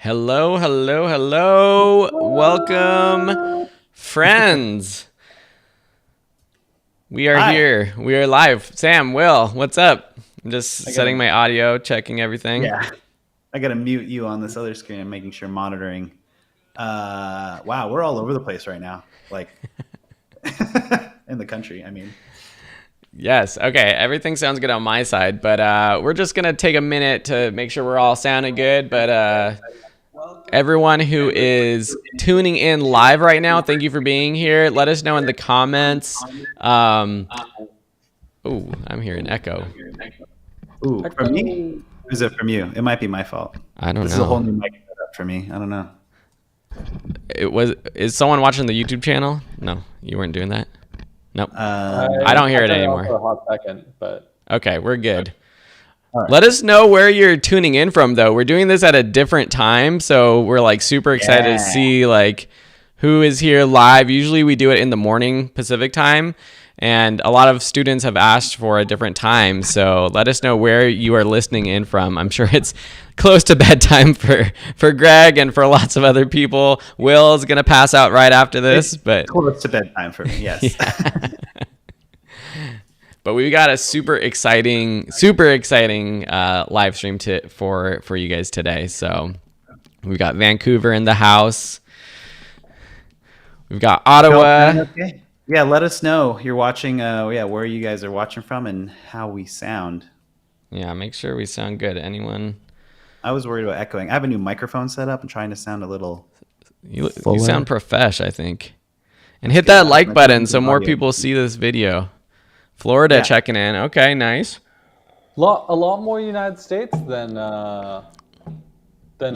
Hello, hello, hello. Welcome, friends. We are Hi. here. We are live. Sam, Will, what's up? I'm just setting my audio, checking everything. Yeah. I got to mute you on this other screen and making sure monitoring. Wow, we're all over the place right now. Like in the country, I mean. Yes. Okay. Everything sounds good on my side, but we're just gonna take a minute to make sure we're all sounding good. But everyone who is tuning in live right now, thank you for being here. Let us know in the comments. Oh, I'm hearing echo. Ooh, from me? Or is it from you? It might be my fault. I don't This is a whole know. new mic setup for me. I don't know. Is someone watching the YouTube channel? No, you weren't doing that. Nope. Uh, I don't hear it turned anymore. off for a hot second, but Okay, we're good. All right. Let us know where you're tuning in from, though. We're doing this at a different time, so we're like super excited to see like who is here live. Usually we do it in the morning Pacific time, and a lot of students have asked for a different time. So let us know where you are listening in from. I'm sure it's close to bedtime for Greg and for lots of other people. Will is gonna pass out right after this, but close to bedtime for me, yes. But we got a super exciting live stream for you guys today. So we've got Vancouver in the house. We've got Ottawa. Okay. Yeah, let us know you're watching, where you guys are watching from and how we sound. Yeah, make sure we sound good. Anyone? I was worried about echoing. I have a new microphone set up and trying to sound a little You fuller. sound profesh, I think. And hit that like button so more people see this video. Florida checking in. Okay, nice. a lot more United States than Than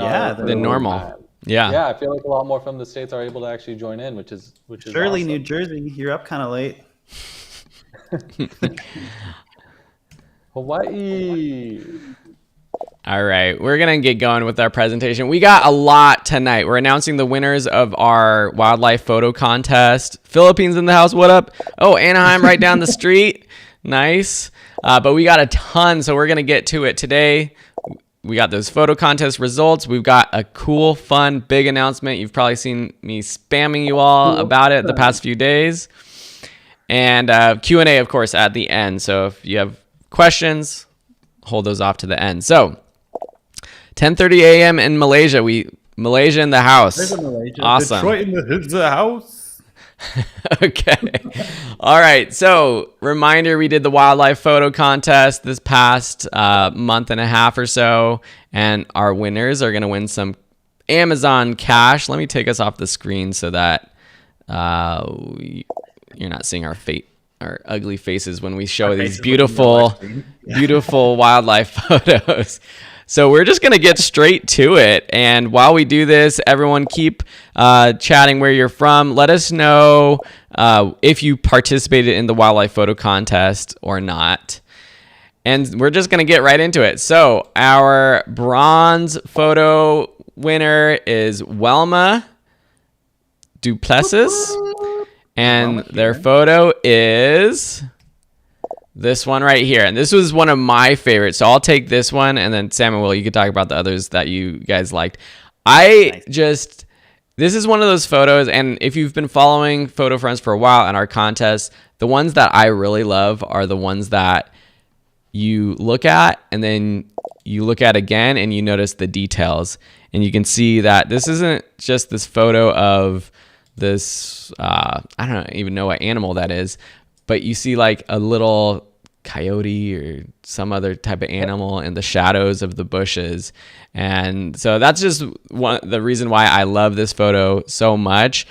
normal. Yeah. Yeah, I feel like a lot more from the States are able to actually join in, which is Shirley, awesome. New Jersey, you're up kind of late. Hawaii. All right, we're going to get going with our presentation. We got a lot tonight. We're announcing the winners of our wildlife photo contest. Philippines in the house, what up? Oh, Anaheim right down the street. Nice. But we got a ton, so we're going to get to it today. We got those photo contest results. We've got a cool, fun, big announcement. You've probably seen me spamming you all about it the past few days. And Q&A, of course, at the end. So if you have questions, hold those off to the end. So 10:30 a.m. in Malaysia. Malaysia in the house. Awesome. Detroit in the house. Okay. All right. So reminder, we did the wildlife photo contest this past month and a half or so, and our winners are going to win some Amazon cash. Let me take us off the screen so that you're not seeing our ugly faces when we show these beautiful wildlife photos. So we're just going to get straight to it. And while we do this, everyone keep chatting where you're from. Let us know if you participated in the wildlife photo contest or not. And we're just going to get right into it. So our bronze photo winner is Welma Duplessis. And their photo is this one right here. And this was one of my favorites. So I'll take this one. And then Sam and Will, you could talk about the others that you guys liked. This is one of those photos. And if you've been following Photo Friends for a while and our contests, the ones that I really love are the ones that you look at and then you look at again and you notice the details. And you can see that this isn't just this photo of this, I don't even know what animal that is, but you see like a little coyote or some other type of animal in the shadows of the bushes. And so that's just the reason why I love this photo so much.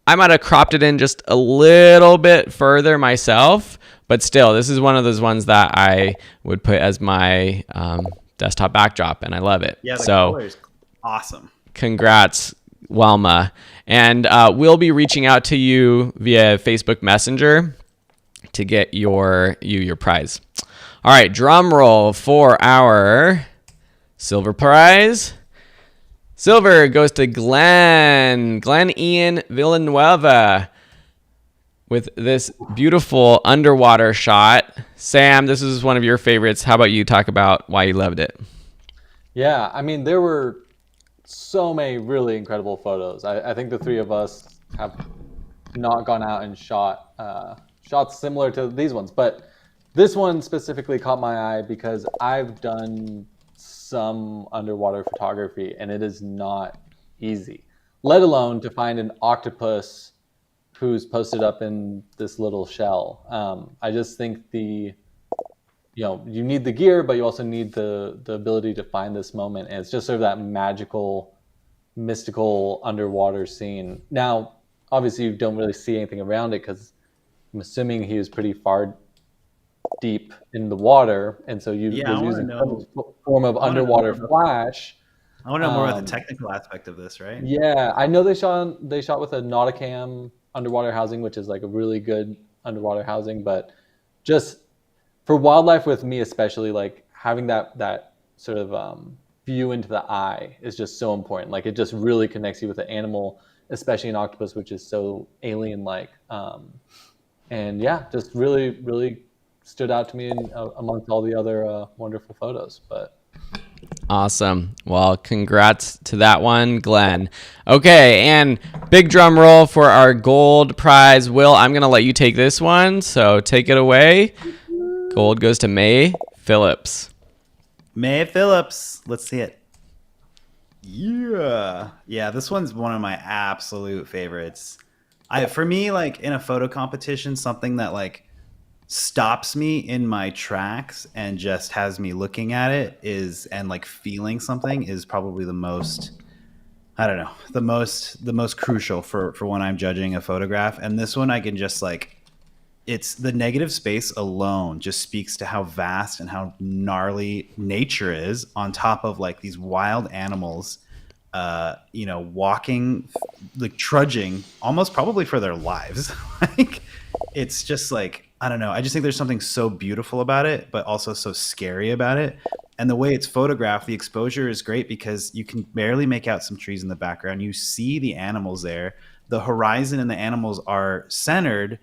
I might have cropped it in just a little bit further myself, but still, this is one of those ones that I would put as my desktop backdrop, and I love it. Yeah, the color is awesome. Congrats, Welma. And we'll be reaching out to you via Facebook Messenger to get your prize. All right, drum roll for our silver prize. Silver goes to Glenn Ian Villanueva with this beautiful underwater shot. Sam, this is one of your favorites. How about you talk about why you loved it? Yeah, I mean, there were so many really incredible photos. I think the three of us have not gone out and shot shots similar to these ones, but this one specifically caught my eye because I've done some underwater photography and it is not easy, let alone to find an octopus who's posted up in this little shell. I just think you need the gear, but you also need the ability to find this moment. And it's just sort of that magical, mystical underwater scene. Now, obviously you don't really see anything around it because I'm assuming he was pretty far deep in the water. And so you was using some form of underwater flash. I want to know more about the technical aspect of this, right? Yeah, I know they shot with a Nauticam underwater housing, which is like a really good underwater housing, but just for wildlife with me especially, like having that sort of view into the eye is just so important. Like it just really connects you with the animal, especially an octopus, which is so alien-like. And yeah, just really, really stood out to me amongst all the other wonderful photos. But awesome. Well, congrats to that one, Glenn. Okay, and big drum roll for our gold prize. Will, I'm going to let you take this one, so take it away. Gold goes to May Phillips. May Phillips. Let's see it. Yeah. Yeah, this one's one of my absolute favorites. For me, like in a photo competition, something that like stops me in my tracks and just has me looking at it and like feeling something is probably the most, I don't know, the most crucial for when I'm judging a photograph. And this one I can just like, it's the negative space alone just speaks to how vast and how gnarly nature is on top of like these wild animals, walking, like trudging almost probably for their lives. Like it's just like, I don't know. I just think there's something so beautiful about it, but also so scary about it. And the way it's photographed, the exposure is great because you can barely make out some trees in the background. You see the animals there. The horizon and the animals are centered,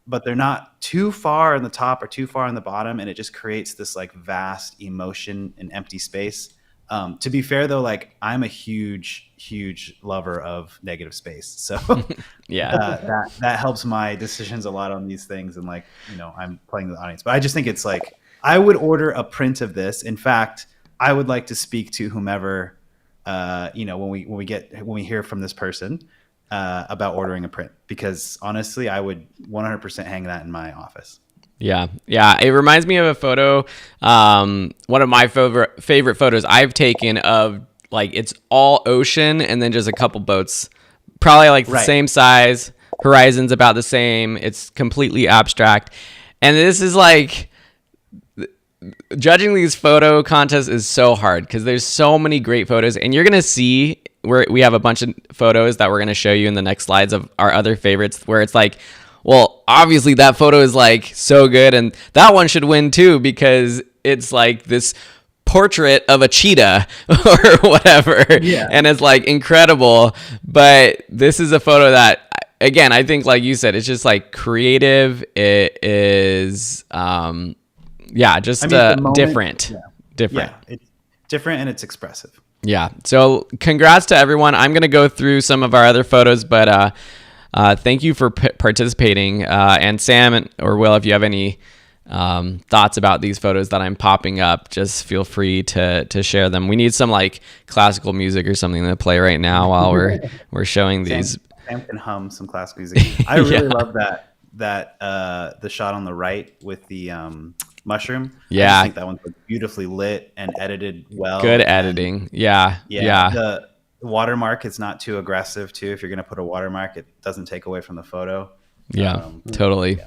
but they're not too far in the top or too far in the bottom. And it just creates this like vast emotion in empty space. To be fair though, like I'm a huge lover of negative space. So yeah, that helps my decisions a lot on these things. And like, I'm playing the audience, but I just think it's like, I would order a print of this. In fact, I would like to speak to whomever, when we hear from this person, about ordering a print, because honestly, I would 100% hang that in my office. Yeah. It reminds me of a photo. One of my favorite photos I've taken of like it's all ocean and then just a couple boats, probably like the same size. Horizon's about the same. It's completely abstract, and this is like judging these photo contests is so hard because there's so many great photos, and you're gonna see where we have a bunch of photos that we're gonna show you in the next slides of our other favorites, where it's like, well, obviously that photo is like so good and that one should win too because it's like this portrait of a cheetah or whatever. Yeah. And it's like incredible. But this is a photo that, again, I think like you said, it's just like creative. It is, different. Different. Yeah, it's different and it's expressive. Yeah. So congrats to everyone. I'm going to go through some of our other photos, but thank you for participating. And Sam or Will, if you have any thoughts about these photos that I'm popping up, just feel free to share them. We need some like classical music or something to play right now while we're showing these. Sam can hum some classical music. I really love that the shot on the right with the mushroom. Yeah, I think that one's beautifully lit and edited well. Good editing. Yeah. The watermark is not too aggressive too. If you're going to put a watermark, it doesn't take away from the photo. Yeah, totally.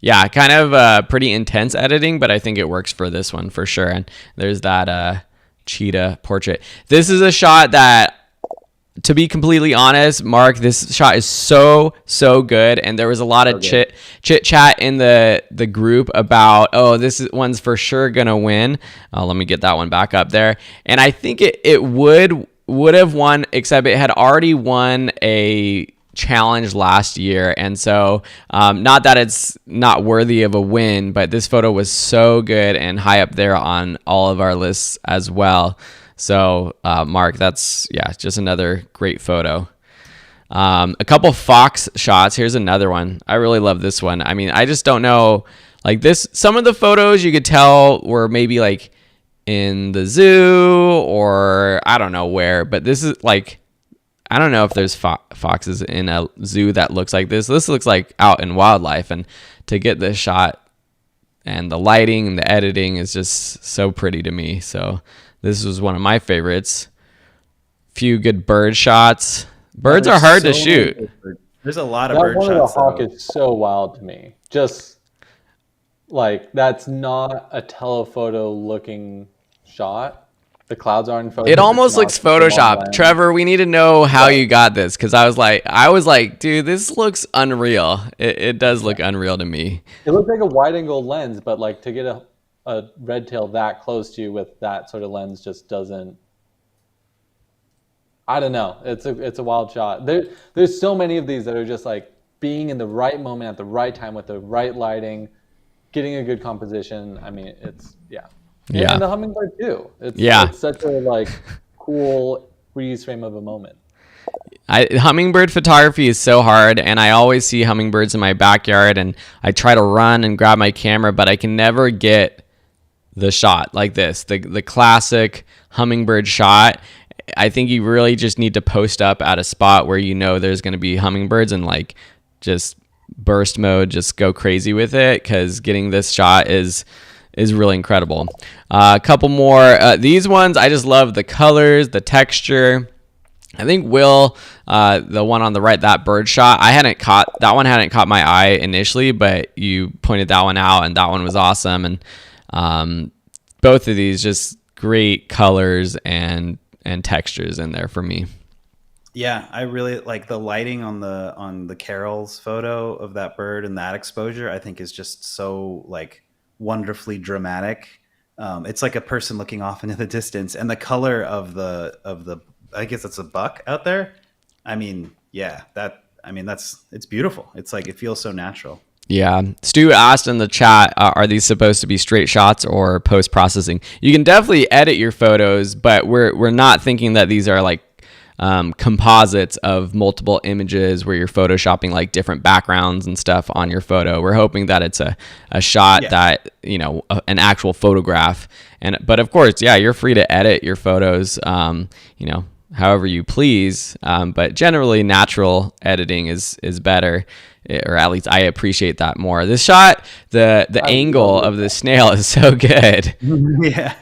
Yeah, kind of pretty intense editing, but I think it works for this one for sure. And there's that cheetah portrait. This is a shot that, to be completely honest, Mark, this shot is so good, and there was a lot of chit chat in the group about, this one's for sure gonna win. Let me get that one back up there, and I think it would have won, except it had already won a challenge last year. And so not that it's not worthy of a win, but this photo was so good and high up there on all of our lists as well. So Mark, that's just another great photo. A couple fox shots. Here's another one. I really love this one. I mean, I just don't know, like this, some of the photos you could tell were maybe like in the zoo or I don't know where, but this is like, I don't know if there's foxes in a zoo that looks like this. This looks like out in wildlife, and to get this shot and the lighting and the editing is just so pretty to me. So this was one of my favorites. Few good bird shots. Birds are hard to shoot. There's a lot of bird shots. That one of the hawk is so wild to me. Just like, that's not a telephoto looking shot. The clouds aren't in photo. It almost looks Photoshopped. Trevor, we need to know how you got this, because I was like, dude, this looks unreal. It does look unreal to me. It looks like a wide angle lens, but like to get a red tail that close to you with that sort of lens just doesn't. I don't know. It's a wild shot. There's so many of these that are just like being in the right moment at the right time with the right lighting, getting a good composition. I mean, it's Yeah. And the hummingbird too. It's such a like cool freeze frame of a moment. Hummingbird photography is so hard, and I always see hummingbirds in my backyard, and I try to run and grab my camera, but I can never get the shot like this, the classic hummingbird shot. I think you really just need to post up at a spot where you know there's going to be hummingbirds and like just burst mode, just go crazy with it, because getting this shot is really incredible. A couple more. These ones, I just love the colors, the texture. I think Will, the one on the right, that bird shot, hadn't caught my eye initially, but you pointed that one out, and that one was awesome. And both of these just great colors and textures in there for me. Yeah, I really like the lighting on the Carol's photo of that bird and that exposure. I think is just so like wonderfully dramatic. It's like a person looking off into the distance, and the color of the I guess it's a buck out there. I mean, it's beautiful. It's like it feels so natural. Yeah. Stu asked in the chat, are these supposed to be straight shots or post-processing? You can definitely edit your photos, but we're not thinking that these are like composites of multiple images where you're photoshopping like different backgrounds and stuff on your photo. We're hoping that it's a shot that, an actual photograph. But of course, you're free to edit your photos, however you please. But generally natural editing is better, or at least I appreciate that more. This shot, the angle of the snail is so good. Yeah.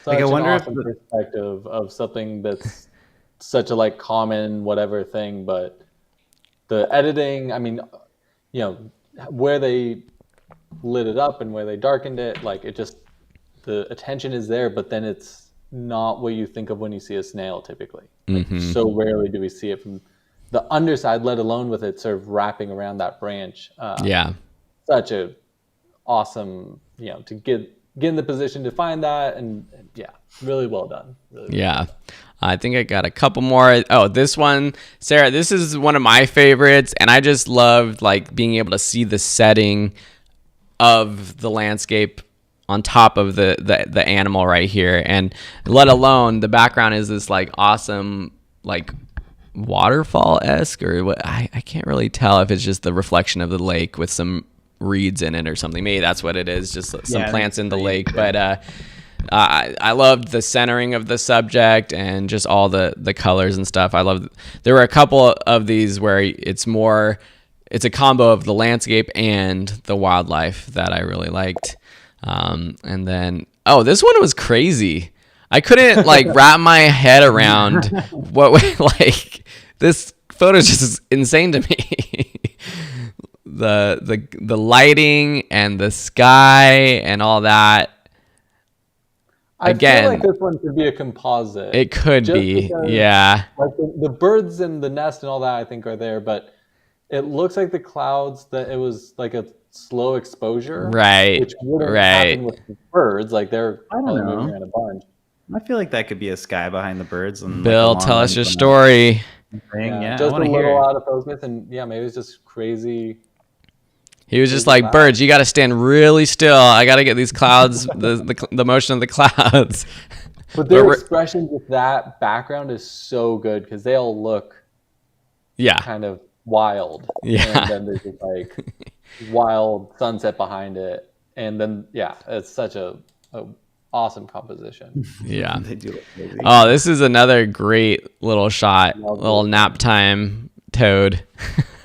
Like, I wonder if the perspective of something that's such a like common whatever thing, but the editing, I mean, where they lit it up and where they darkened it, like it just, the attention is there, but then it's not what you think of when you see a snail typically. Like, so rarely do we see it from the underside, let alone with it sort of wrapping around that branch. Such a awesome, to get in the position to find that, and really well done. Really well done. I think I got a couple more. Oh, this one, Sarah, this is one of my favorites, and I just loved like being able to see the setting of the landscape on top of the animal right here, and let alone the background is this like awesome like waterfall-esque, or what, I can't really tell if it's just the reflection of the lake with some reeds in it or something. Maybe that's what it is, just some plants in the lake. But I loved the centering of the subject and just all the colors and stuff. There were a couple of these where it's a combo of the landscape and the wildlife that I really liked. And then, this one was crazy. I couldn't like wrap my head around this photo is just insane to me. The lighting and the sky and all that. I feel like this one could be a composite. It could be, because, like the birds and the nest and all that I think are there, but it looks like the clouds, that it was like a slow exposure, right? Which wouldn't happen with the birds. Like they're probably moving around a bunch. I feel like that could be a sky behind the birds. And Bill, tell us your story. Yeah, I just a want to hear little it. out of focus, and maybe it's just crazy. He was just like, birds, you got to stand really still. I got to get these clouds, the motion of the clouds. But their expressions with that background is so good because they all look kind of wild. Yeah. And then there's this like wild sunset behind it. And then, it's such a awesome composition. Yeah. They do look crazy. Oh, this is another great little shot. Little nap time toad.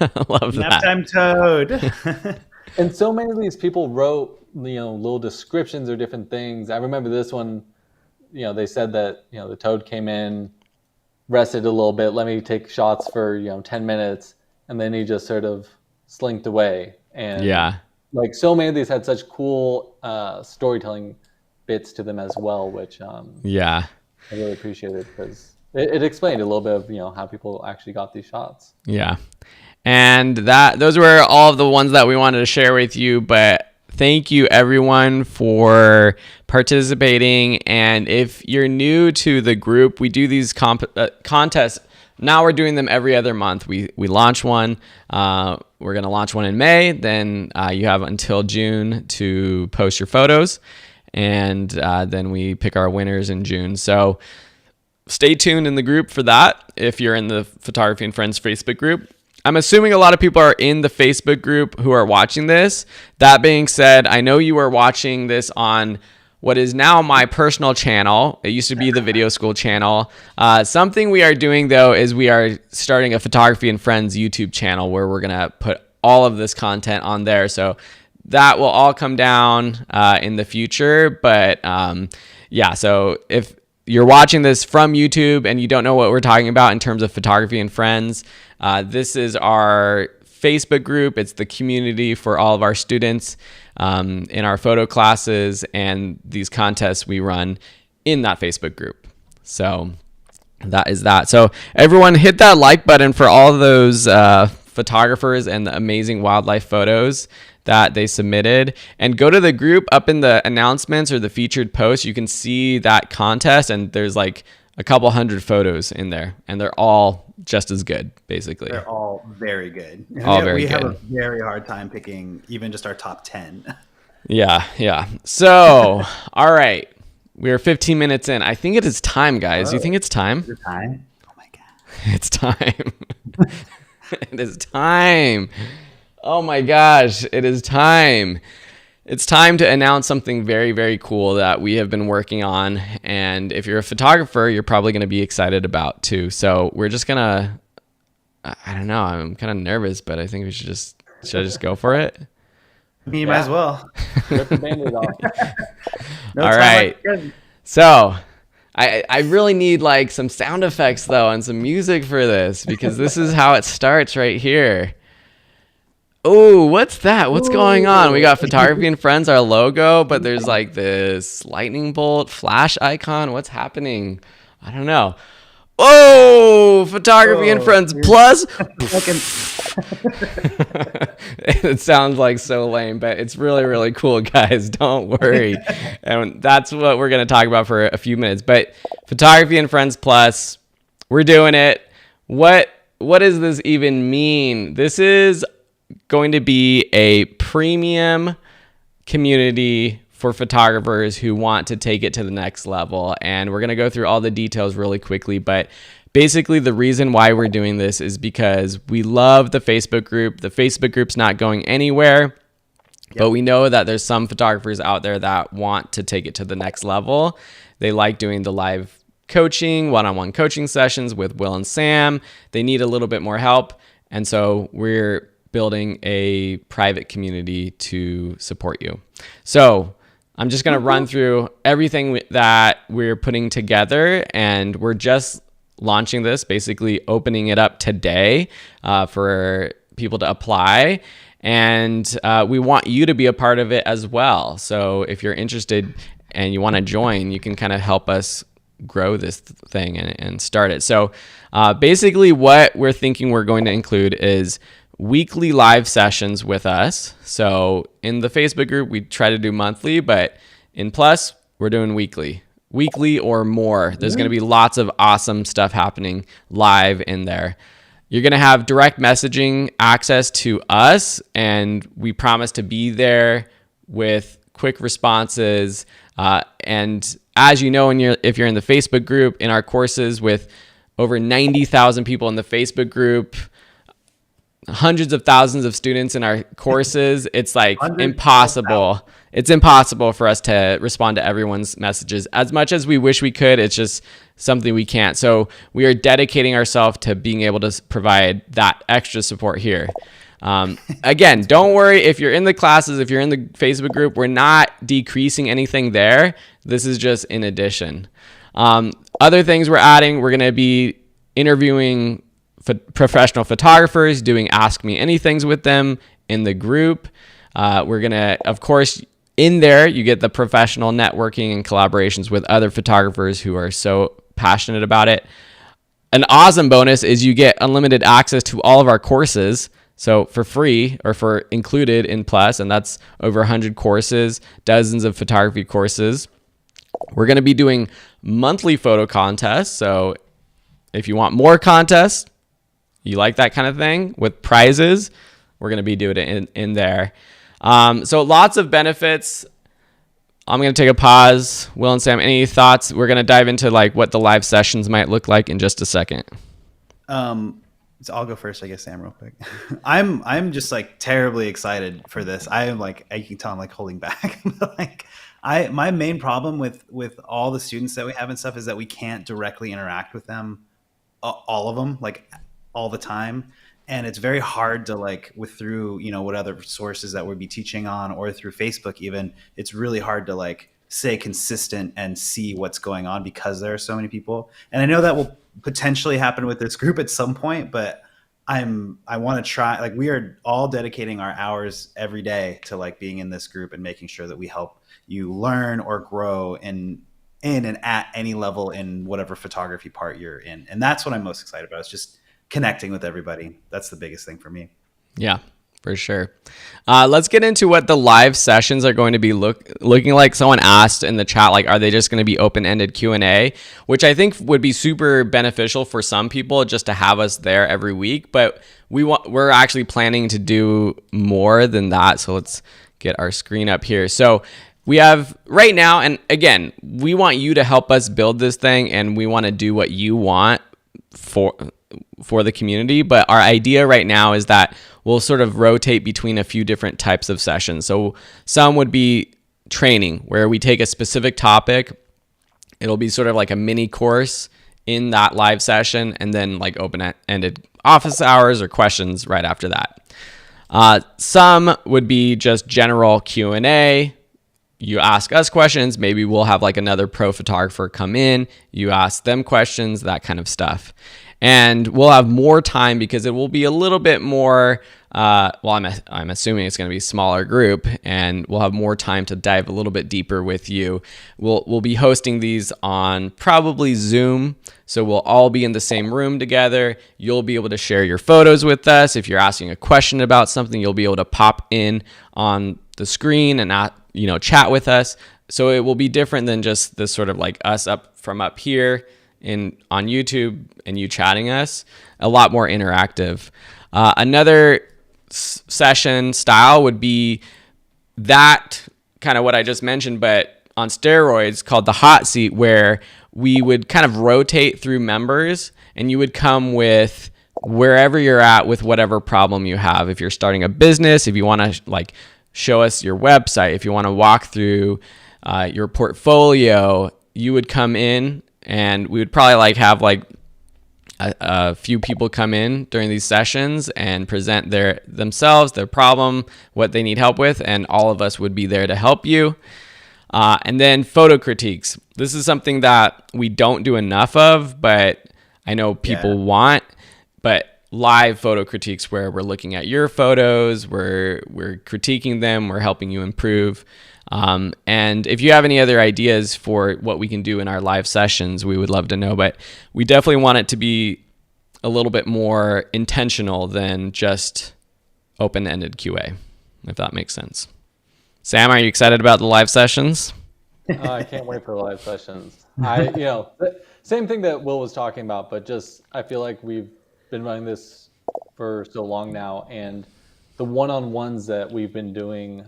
I love that. Nap time toad. And so many of these people wrote, little descriptions or different things. I remember this one, they said that, the toad came in, rested a little bit, let me take shots for, 10 minutes. And then he just sort of slinked away. And like so many of these had such cool storytelling bits to them as well, which I really appreciated because it explained a little bit of how people actually got these shots. Yeah, and those were all of the ones that we wanted to share with you. But thank you everyone for participating. And if you're new to the group, we do these contests. Now we're doing them every other month. We launch one. We're going to launch one in May. Then you have until June to post your photos. And then we pick our winners in June. So stay tuned in the group for that if you're in the Photography and Friends Facebook group. I'm assuming a lot of people are in the Facebook group who are watching this. That being said, I know you are watching this on what is now my personal channel. It used to be the Video School channel. Something we are doing, though, is we are starting a Photography and Friends YouTube channel where we're going to put all of this content on there. So that will all come down in the future. But so if you're watching this from YouTube and you don't know what we're talking about in terms of Photography and Friends, this is our Facebook group. It's the community for all of our students in our photo classes and these contests we run in that Facebook group. So that is that. So everyone hit that like button for all those photographers and the amazing wildlife photos that they submitted, and go to the group. Up in the announcements or the featured posts, you can see that contest, and there's like a couple hundred photos in there, and they're all just as good, basically. They're all very good. We have a very hard time picking even just our top 10. Yeah. So, all right. We are 15 minutes in. I think it is time, guys. Do you think it's time? Is it time? Oh my God. It's time. It is time. Oh my gosh, it is time. It's time to announce something very, very cool that we have been working on. And if you're a photographer, you're probably going to be excited about too. So we're just going to, I don't know, I'm kind of nervous, but I think should I just go for it? You might as well. Rip the Band-Aid off. No all right. So I really need like some sound effects though and some music for this, because this is how it starts right here. Oh, what's that? What's going on? We got Photography and Friends, our logo, but there's like this lightning bolt flash icon. What's happening? I don't know. Oh, Photography and Friends Plus. It sounds like so lame, but it's really, really cool, guys. Don't worry. And that's what we're going to talk about for a few minutes. But Photography and Friends Plus, we're doing it. What does this even mean? This is going to be a premium community for photographers who want to take it to the next level. And we're going to go through all the details really quickly. But basically, the reason why we're doing this is because we love the Facebook group. The Facebook group's not going anywhere. But we know that there's some photographers out there that want to take it to the next level. They like doing the live coaching, one-on-one coaching sessions with Will and Sam. They need a little bit more help. And so we're building a private community to support you. So I'm just going to run through everything that we're putting together, and we're just launching this, basically opening it up today for people to apply. And we want you to be a part of it as well. So if you're interested and you want to join, you can kind of help us grow this thing and start it. So basically what we're thinking we're going to include is weekly live sessions with us. So in the Facebook group, we try to do monthly, but in Plus, we're doing weekly. weekly or more. There's going to be lots of awesome stuff happening live in there. You're going to have direct messaging access to us, and we promise to be there with quick responses. And as you know, if you're in the Facebook group, in our courses with over 90,000 people in the Facebook group, hundreds of thousands of students in our courses, it's like impossible. It's impossible for us to respond to everyone's messages. As much as we wish we could, it's just something we can't. So we are dedicating ourselves to being able to provide that extra support here. Again, don't worry if you're in the classes, if you're in the Facebook group, we're not decreasing anything there. This is just in addition. Other things we're adding, we're going to be interviewing professional photographers, doing Ask Me Anythings with them in the group. We're going to, of course, in there, you get the professional networking and collaborations with other photographers who are so passionate about it. An awesome bonus is you get unlimited access to all of our courses. So for free, or for included in Plus, and that's over 100 courses, dozens of photography courses. We're going to be doing monthly photo contests. So if you want more contests, you like that kind of thing with prizes, we're going to be doing it in there. So lots of benefits. I'm going to take a pause. Will and Sam, any thoughts? We're going to dive into like what the live sessions might look like in just a second. So I'll go first, I guess, Sam, real quick. I'm just like terribly excited for this. I am like, I can tell I'm like holding back. Like my main problem with all the students that we have and stuff is that we can't directly interact with them, all of them, like all the time. And it's very hard to like through, what other sources that we'd be teaching on, or through Facebook even, it's really hard to like stay consistent and see what's going on because there are so many people. And I know that will potentially happen with this group at some point, but I want to try, like we are all dedicating our hours every day to like being in this group and making sure that we help you learn or grow in and at any level in whatever photography part you're in. And that's what I'm most excited about. It's just connecting with everybody. That's the biggest thing for me. Yeah, for sure. Let's get into what the live sessions are going to be looking like. Someone asked in the chat, like, are they just going to be open-ended Q&A, which I think would be super beneficial for some people just to have us there every week. But we're actually planning to do more than that. So let's get our screen up here. So we have right now, and again, we want you to help us build this thing, and we want to do what you want for the community. But our idea right now is that we'll sort of rotate between a few different types of sessions. So some would be training, where we take a specific topic. It'll be sort of like a mini course in that live session, and then like open-ended office hours or questions right after that. Some would be just general Q&A. You ask us questions. Maybe we'll have like another pro photographer come in. You ask them questions, that kind of stuff. And we'll have more time because it will be a little bit more, I'm assuming it's going to be a smaller group, and we'll have more time to dive a little bit deeper with you. We'll be hosting these on probably Zoom, so we'll all be in the same room together. You'll be able to share your photos with us. If you're asking a question about something, you'll be able to pop in on the screen and chat with us. So it will be different than just this sort of like us up here on YouTube and you chatting us. A lot more interactive. Another session style would be that kind of what I just mentioned, but on steroids, called the hot seat, where we would kind of rotate through members, and you would come with wherever you're at with whatever problem you have. If you're starting a business, if you want to like show us your website, if you want to walk through your portfolio, you would come in, and we would probably like have like a few people come in during these sessions and present themselves, their problem, what they need help with, and all of us would be there to help you. And then photo critiques. This is something that we don't do enough of, but I know people want. But live photo critiques, where we're looking at your photos, we're critiquing them, we're helping you improve. And if you have any other ideas for what we can do in our live sessions, we would love to know. But we definitely want it to be a little bit more intentional than just open-ended QA, if that makes sense. Sam, are you excited about the live sessions? I can't wait for live sessions. Same thing that Will was talking about, but just I feel like we've been running this for so long now, and the one-on-ones that we've been doing,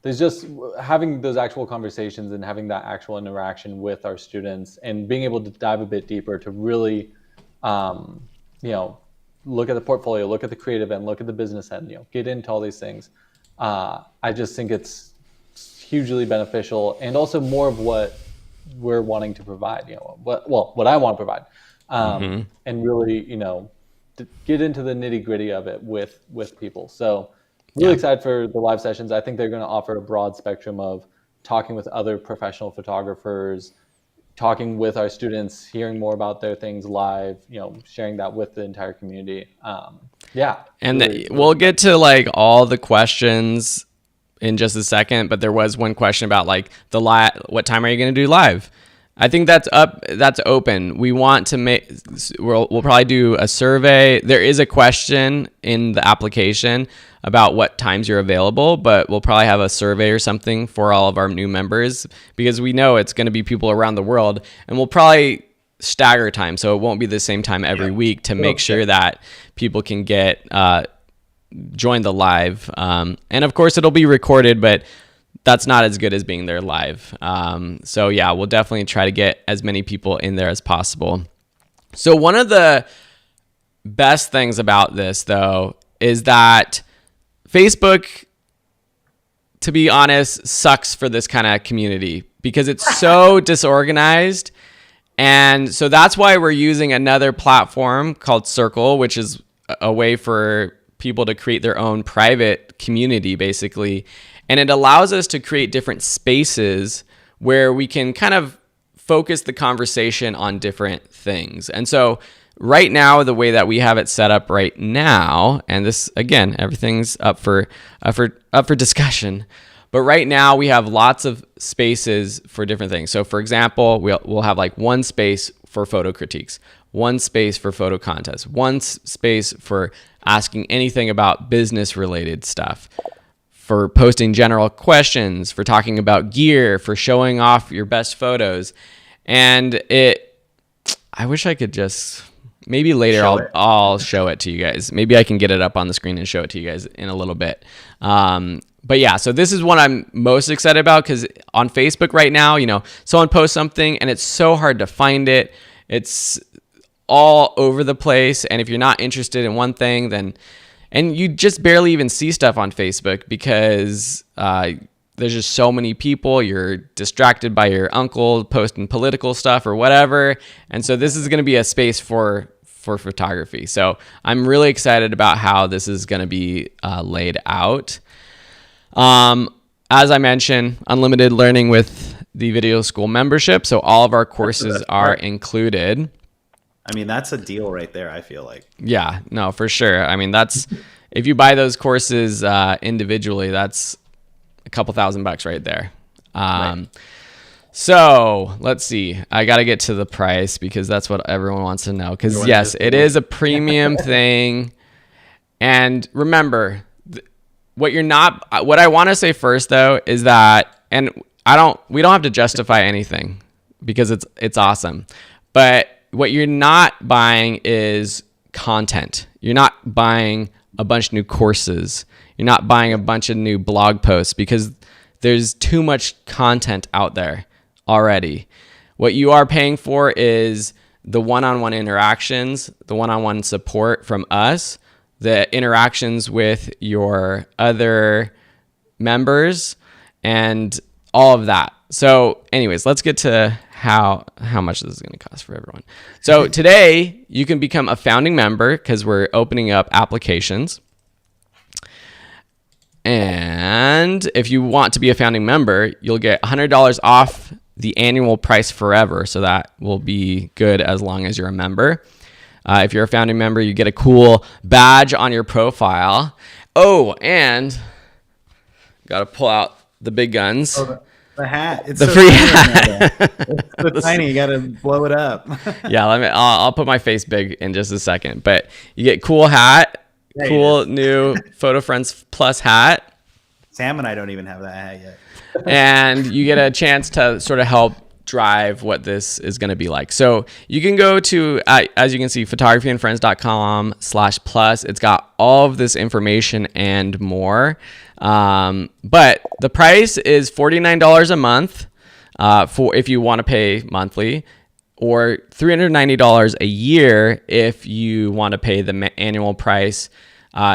there's just having those actual conversations and having that actual interaction with our students and being able to dive a bit deeper to really, look at the portfolio, look at the creative end, look at the business end, get into all these things. I just think it's hugely beneficial, and also more of what we're wanting to provide, what I want to provide, and really, to get into the nitty gritty of it with people. So really excited for the live sessions. I think they're going to offer a broad spectrum of talking with other professional photographers, talking with our students, hearing more about their things live, sharing that with the entire community. And we'll get to like all the questions in just a second, but there was one question about like what time are you going to do live? I think that's open. We want to we'll probably do a survey. There is a question in the application about what times you're available, but we'll probably have a survey or something for all of our new members, because we know it's going to be people around the world, and we'll probably stagger time, so it won't be the same time every week, to make sure that people can get join the live. And of course it'll be recorded, but that's not as good as being there live. So yeah, we'll definitely try to get as many people in there as possible. So one of the best things about this, though, is that Facebook, to be honest, sucks for this kind of community because it's so disorganized. And so that's why we're using another platform called Circle, which is a way for people to create their own private community, basically. And it allows us to create different spaces where we can kind of focus the conversation on different things. And so right now, the way that we have it set up right now, and this, again, everything's up for discussion. But right now we have lots of spaces for different things. So for example, we'll have like one space for photo critiques, one space for photo contests, one space for asking anything about business related stuff, for posting general questions, for talking about gear, for showing off your best photos. And I wish I could just, maybe later I'll show it to you guys. Maybe I can get it up on the screen and show it to you guys in a little bit. But yeah, so this is what I'm most excited about, because on Facebook right now, someone posts something and it's so hard to find it. It's all over the place. And if you're not interested in one thing, and you just barely even see stuff on Facebook because there's just so many people. You're distracted by your uncle posting political stuff or whatever. And so this is going to be a space for photography. So I'm really excited about how this is going to be laid out. As I mentioned, unlimited learning with the video school membership. So all of our courses are included. I mean, that's a deal right there, I feel like. Yeah, no, for sure. I mean, if you buy those courses individually, that's a couple $1,000 right there. Right. So let's see. I got to get to the price because that's what everyone wants to know. Because yes, it is a premium thing. And remember, what I want to say first, though, is that, and we don't have to justify anything because it's awesome. But what you're not buying is content. You're not buying a bunch of new courses. You're not buying a bunch of new blog posts because there's too much content out there already. What you are paying for is the one-on-one interactions, the one-on-one support from us, the interactions with your other members, and all of that. So anyways, let's get to how much this is going to cost for everyone. So today you can become a founding member because we're opening up applications. And if you want to be a founding member, you'll get $100 off the annual price forever. So that will be good as long as you're a member. If you're a founding member, you get a cool badge on your profile. Oh, and got to pull out the big guns. Oh, the hat. It's the so free hat. It's so tiny. You got to blow it up. Yeah, I'll put my face big in just a second. But you get cool hat, cool new Photo Friends Plus hat. Sam and I don't even have that hat yet. And you get a chance to sort of help drive what this is going to be like. So you can go to, as you can see, photographyandfriends.com/plus. It's got all of this information and more. But the price is $49 a month for if you want to pay monthly, or $390 a year if you want to pay the annual price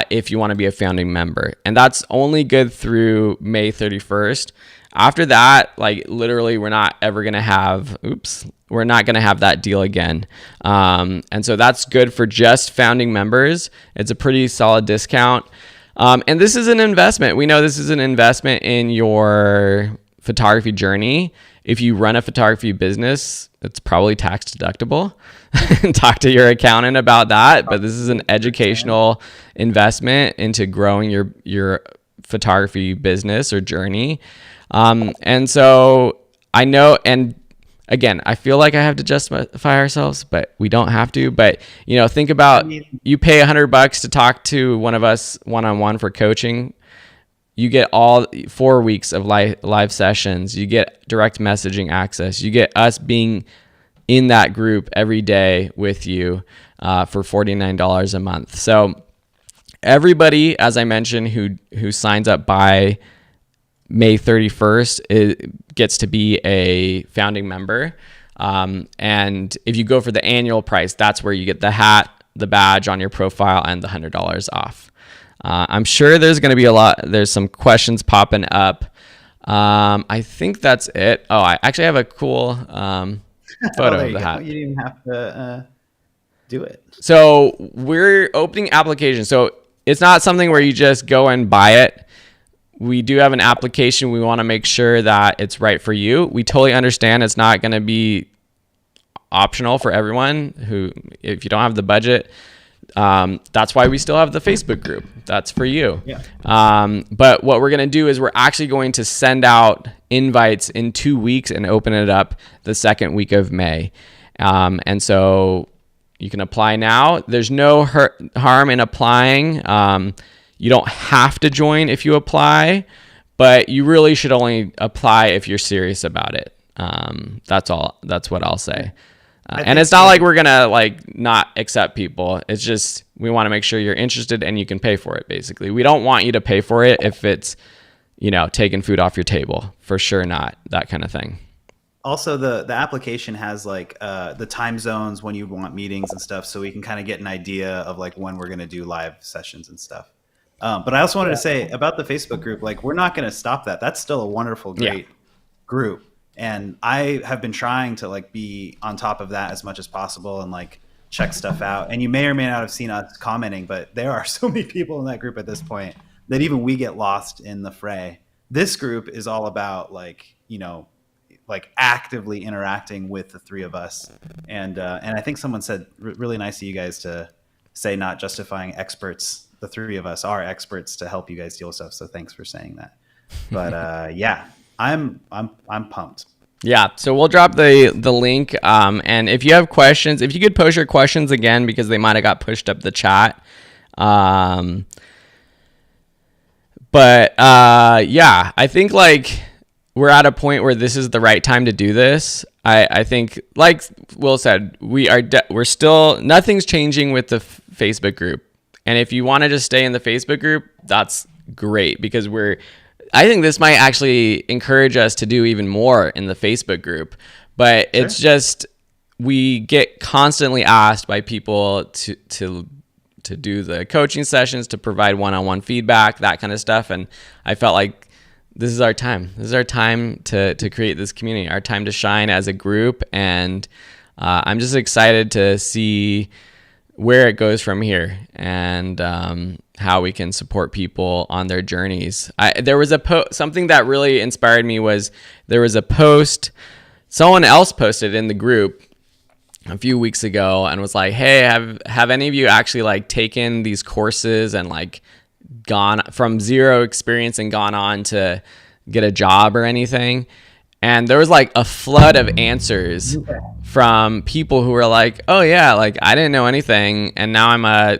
if you want to be a founding member. And that's only good through May 31st. After that, like literally, we're not ever going to have, we're not going to have that deal again. And so that's good for just founding members. It's a pretty solid discount. And this is an investment. We know this is an investment in your photography journey. If you run a photography business, it's probably tax deductible. Talk to your accountant about that. But this is an educational investment into growing your photography business or journey. And so I know, and again, I feel like I have to justify ourselves, but we don't have to. But, you know, think about, you pay $100 to talk to one of us one-on-one for coaching. You get all 4 weeks of live sessions. You get direct messaging access. You get us being in that group every day with you for $49 a month. So everybody, as I mentioned, who signs up by May 31st, it gets to be a founding member. And if you go for the annual price, that's where you get the hat, the badge on your profile, and the $100 off. I'm sure there's going to be there's some questions popping up. I think that's it. Oh, I actually have a cool photo of the hat. You didn't even have to do it. So we're opening applications. So it's not something where you just go and buy it. We do have an application. We want to make sure that it's right for you. We totally understand it's not going to be optional for everyone if you don't have the budget. That's why we still have the Facebook group. That's for you. Yeah. But what we're going to do is we're actually going to send out invites in 2 weeks and open it up the second week of May. And so you can apply now. There's no harm in applying. You don't have to join if you apply, but you really should only apply if you're serious about it. That's all. That's what I'll say. And it's not like we're going to not accept people. It's just, we want to make sure you're interested and you can pay for it. Basically, we don't want you to pay for it if it's, taking food off your table. For sure. Not that kind of thing. Also, the application has the time zones when you want meetings and stuff. So we can kind of get an idea of when we're going to do live sessions and stuff. But I also wanted to say about the Facebook group, we're not going to stop that. That's still a wonderful, great group. And I have been trying to be on top of that as much as possible and check stuff out. And you may or may not have seen us commenting, but there are so many people in that group at this point that even we get lost in the fray. This group is all about actively interacting with the three of us. And I think someone said really nice of you guys to say not justifying experts. The three of us are experts to help you guys deal with stuff. So thanks for saying that. But yeah. I'm pumped. Yeah, so we'll drop the link. And if you have questions, if you could post your questions again, because they might have got pushed up the chat. But yeah, I think we're at a point where this is the right time to do this. I think, like Will said, we're still, nothing's changing with the Facebook group. And if you want to just stay in the Facebook group, that's great, because I think this might actually encourage us to do even more in the Facebook group. But it's just, we get constantly asked by people to do the coaching sessions, to provide one-on-one feedback, that kind of stuff. And I felt like this is our time. This is our time to create this community, our time to shine as a group. And I'm just excited to see where it goes from here, and how we can support people on their journeys. There was something that really inspired me was there was a post someone else posted in the group a few weeks ago and was like, hey, have any of you actually taken these courses and gone from zero experience and gone on to get a job or anything? And there was a flood of answers from people who were like, oh yeah, I didn't know anything, and now I'm a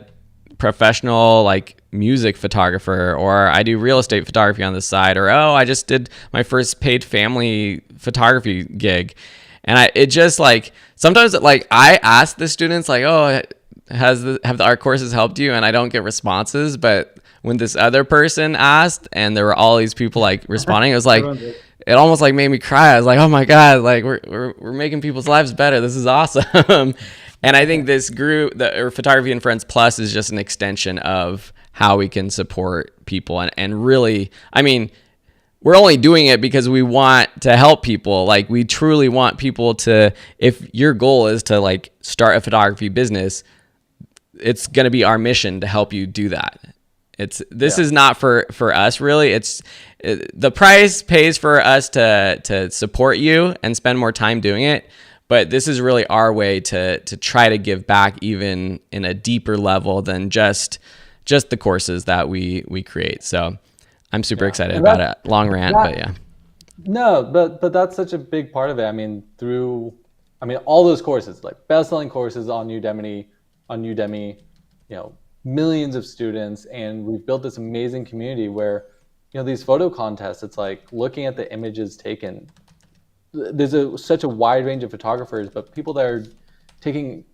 professional music photographer, or I do real estate photography on the side, or oh, I just did my first paid family photography gig. And it just like sometimes like I ask the students like, oh, have the art courses helped you? And I don't get responses. But when this other person asked and there were all these people like responding, it was like it almost like made me cry. I was like, oh my God, like we're making people's lives better. This is awesome. And I think this group, or Photography and Friends Plus, is just an extension of how we can support people. And really, I mean, we're only doing it because we want to help people. Like, we truly want people to, if your goal is to like start a photography business, it's going to be our mission to help you do that. This is not for us really. The price pays for us to support you and spend more time doing it. But this is really our way to try to give back even in a deeper level than just the courses that we create. So I'm super excited about it. Long rant, but yeah. No, but that's such a big part of it. I mean, all those courses, like best-selling courses on Udemy, millions of students, and we've built this amazing community where, these photo contests, it's like looking at the images taken. There's such a wide range of photographers, but people that are taking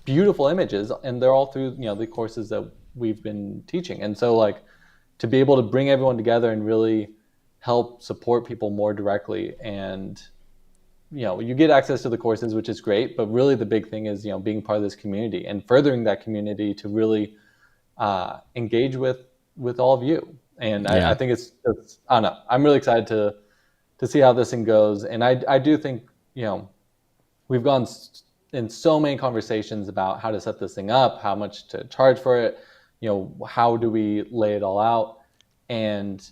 beautiful images, and they're all through the courses that we've been teaching. And so like to be able to bring everyone together and really help support people more directly, and you get access to the courses, which is great, but really the big thing is being part of this community and furthering that community to really engage with all of you. And I think it's I don't know, I'm really excited to see how this thing goes. And I do think, we've gone in so many conversations about how to set this thing up, how much to charge for it, how do we lay it all out? And,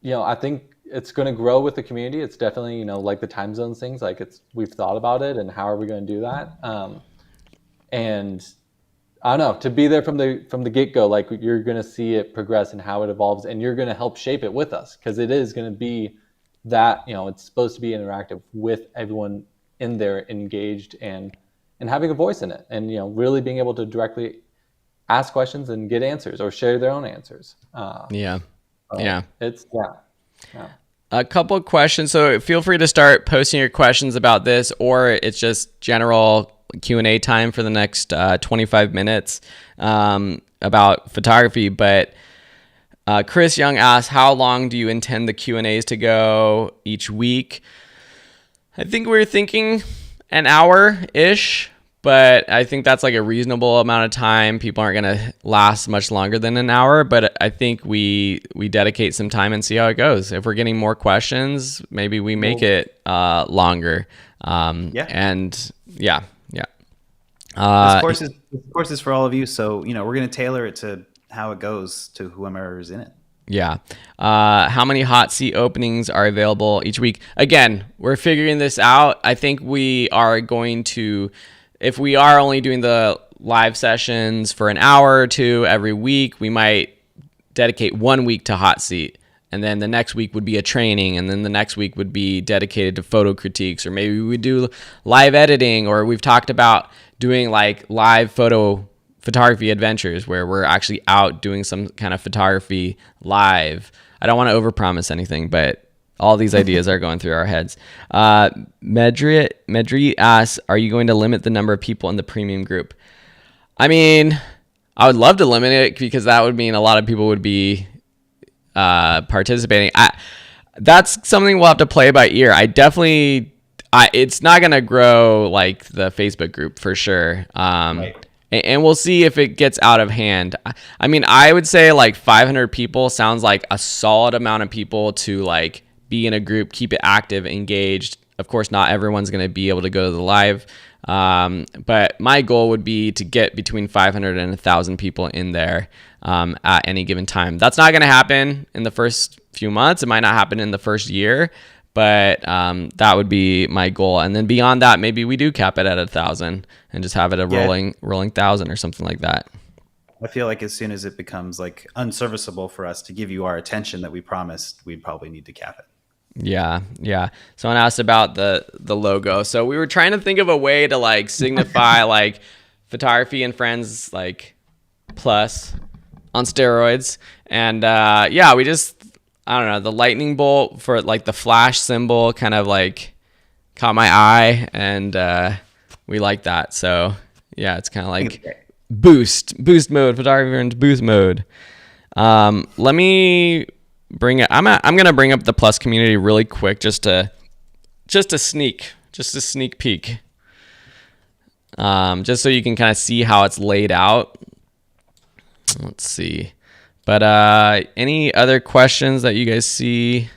I think it's going to grow with the community. It's definitely, like the time zones things, like we've thought about it and how are we going to do that? And I don't know, to be there from the get-go, like you're going to see it progress and how it evolves, and you're going to help shape it with us, because it is going to be that, it's supposed to be interactive with everyone in there engaged and having a voice in it, and really being able to directly ask questions and get answers or share their own answers. It's a couple of questions, so feel free to start posting your questions about this, or it's just general Q&A time for the next 25 minutes about photography. But Chris Young asks, how long do you intend the Q&As to go each week? I think we're thinking an hour-ish, but I think that's like a reasonable amount of time. People aren't going to last much longer than an hour, but I think we dedicate some time and see how it goes. If we're getting more questions, maybe we make it longer. This course is for all of you, so we're going to tailor it to how it goes to whoever's in it. Yeah. How many hot seat openings are available each week? Again, we're figuring this out. I think we are going to, if we are only doing the live sessions for an hour or two every week, we might dedicate 1 week to hot seat. And then the next week would be a training. And then the next week would be dedicated to photo critiques. Or maybe we do live editing. Or we've talked about doing like live photography adventures where we're actually out doing some kind of photography live. I don't want to overpromise anything, but all these ideas are going through our heads. Medri asks, are you going to limit the number of people in the premium group? I mean, I would love to limit it because that would mean a lot of people would be participating. That's something we'll have to play by ear. It's not going to grow like the Facebook group for sure. Right. And we'll see if it gets out of hand. I mean, I would say like 500 people sounds like a solid amount of people to like be in a group, keep it active, engaged. Of course, not everyone's going to be able to go to the live. But my goal would be to get between 500 and 1,000 people in there at any given time. That's not going to happen in the first few months. It might not happen in the first year, but that would be my goal. And then beyond that, maybe we do cap it at 1,000 and just have it a rolling 1,000 or something like that. I feel like as soon as it becomes like unserviceable for us to give you our attention that we promised, we'd probably need to cap it. Yeah. Someone asked about the logo. So we were trying to think of a way to like signify like Photography and Friends like plus on steroids. And we just, I don't know, the lightning bolt for like the flash symbol kind of like caught my eye, and we like that. So yeah, it's kind of like boost mode, photography in boost mode. Let me bring it. I'm gonna bring up the Plus community really quick, just a sneak peek, just so you can kind of see how it's laid out. Let's see. But any other questions that you guys see?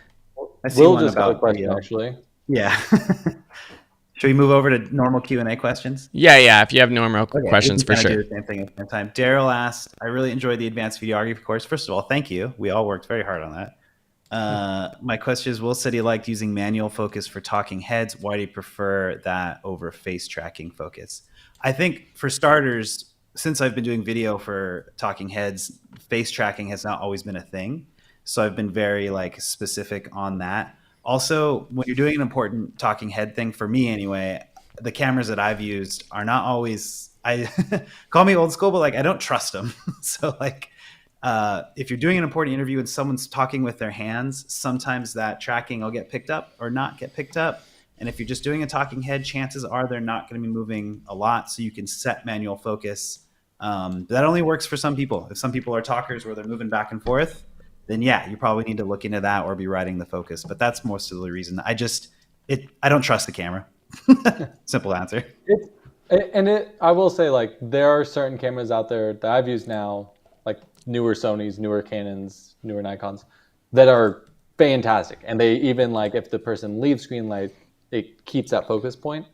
I see Will one just got a about question, video. actually. Yeah. Should we move over to normal Q&A questions? Yeah. If you have normal questions, for sure. Do the same thing at the same time. Daryl asked, I really enjoyed the advanced videography course. First of all, thank you. We all worked very hard on that. My question is, Will said he liked using manual focus for talking heads. Why do you prefer that over face tracking focus? I think for starters, since I've been doing video for talking heads, face tracking has not always been a thing. So I've been very like specific on that. Also, when you're doing an important talking head thing, for me anyway, the cameras that I've used are not always, I call me old school, but like I don't trust them. So like if you're doing an important interview and someone's talking with their hands, sometimes that tracking will get picked up or not get picked up. And if you're just doing a talking head, chances are they're not going to be moving a lot. So you can set manual focus. That only works for some people. If some people are talkers where they're moving back and forth, then yeah, you probably need to look into that or be writing the focus. But that's most of the reason. I don't trust the camera. Simple answer. I will say, like, there are certain cameras out there that I've used now, like newer Sonys, newer Canons, newer Nikons, that are fantastic. And they even, like, if the person leaves screen light, it keeps that focus point.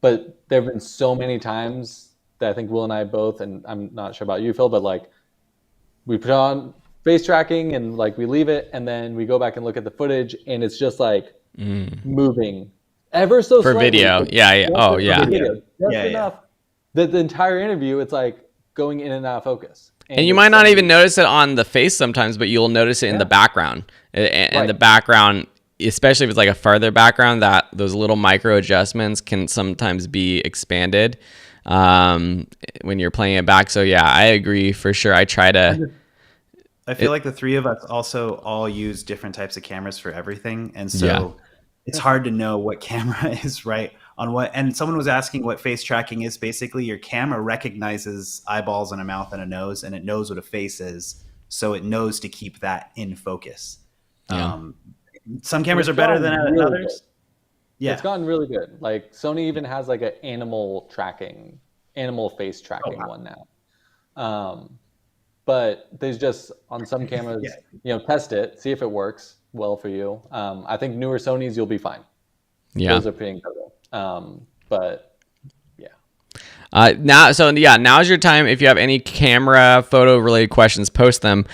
But there have been so many times that I think Will and I both, and I'm not sure about you, Phil, but like we put on face tracking and like we leave it, and then we go back and look at the footage, and it's just like moving ever so for slightly. video. Yeah. Oh yeah. Enough that the entire interview, it's like going in and out of focus. And you might not even notice it on the face sometimes, but you'll notice it in the background. And the background, especially if it's like a farther background, that those little micro adjustments can sometimes be expanded when you're playing it back. So yeah, I agree for sure. I feel like the three of us also all use different types of cameras for everything. And so it's hard to know what camera is right on what. And someone was asking what face tracking is. Basically, your camera recognizes eyeballs and a mouth and a nose, and it knows what a face is. So it knows to keep that in focus. Yeah. Some cameras are better than others. Good. Yeah. It's gotten really good. Like Sony even has like an animal face tracking one now. But there's just on some cameras, test it, see if it works well for you. I think newer Sonys, you'll be fine. Yeah. Those are pretty incredible. But yeah. Now's your time. If you have any camera, photo related questions, post them.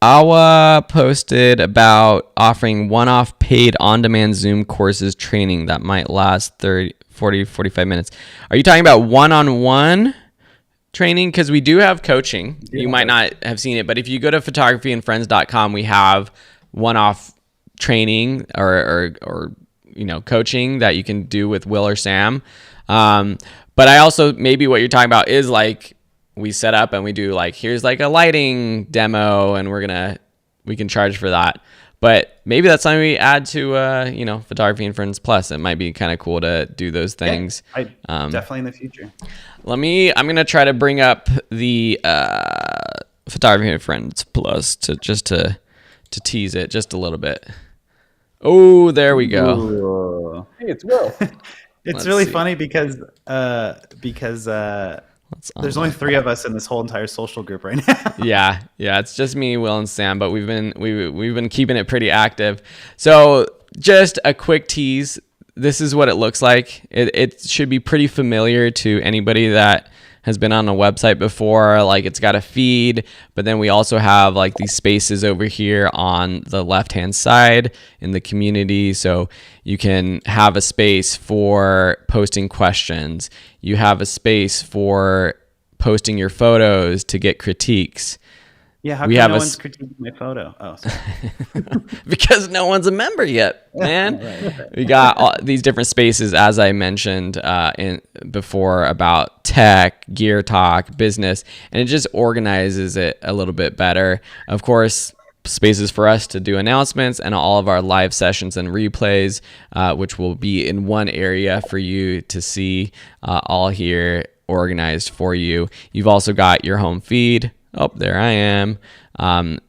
Awa posted about offering one-off paid on-demand Zoom courses training that might last 30, 40, 45 minutes. Are you talking about one-on-one training? Because we do have coaching. You might not have seen it, but if you go to photographyandfriends.com, we have one-off training or coaching that you can do with Will or Sam. But I also, maybe what you're talking about is like, we set up and we do like, here's like a lighting demo and we can charge for that. But maybe that's something we add to, Photography and Friends Plus. It might be kind of cool to do those things. Yeah, definitely in the future. I'm going to try to bring up the Photography and Friends Plus to tease it just a little bit. Oh, there we go. Ooh. Hey, it's Will. It's really funny because there's only three of us in this whole entire social group right now. Yeah, it's just me, Will, and Sam, but we've been keeping it pretty active. So just a quick tease. This is what it looks like. It should be pretty familiar to anybody that has been on a website before. Like, it's got a feed, but then we also have like these spaces over here on the left-hand side in the community. So you can have a space for posting questions. You have a space for posting your photos to get critiques. Yeah, how we come have no a one's critiquing my photo? Oh, sorry. because no one's a member yet, man. Right. We got all these different spaces, as I mentioned in before, about tech, gear talk, business, and it just organizes it a little bit better. Of course, spaces for us to do announcements and all of our live sessions and replays, which will be in one area for you to see, all here organized for you. You've also got your home feed. Oh, there I am,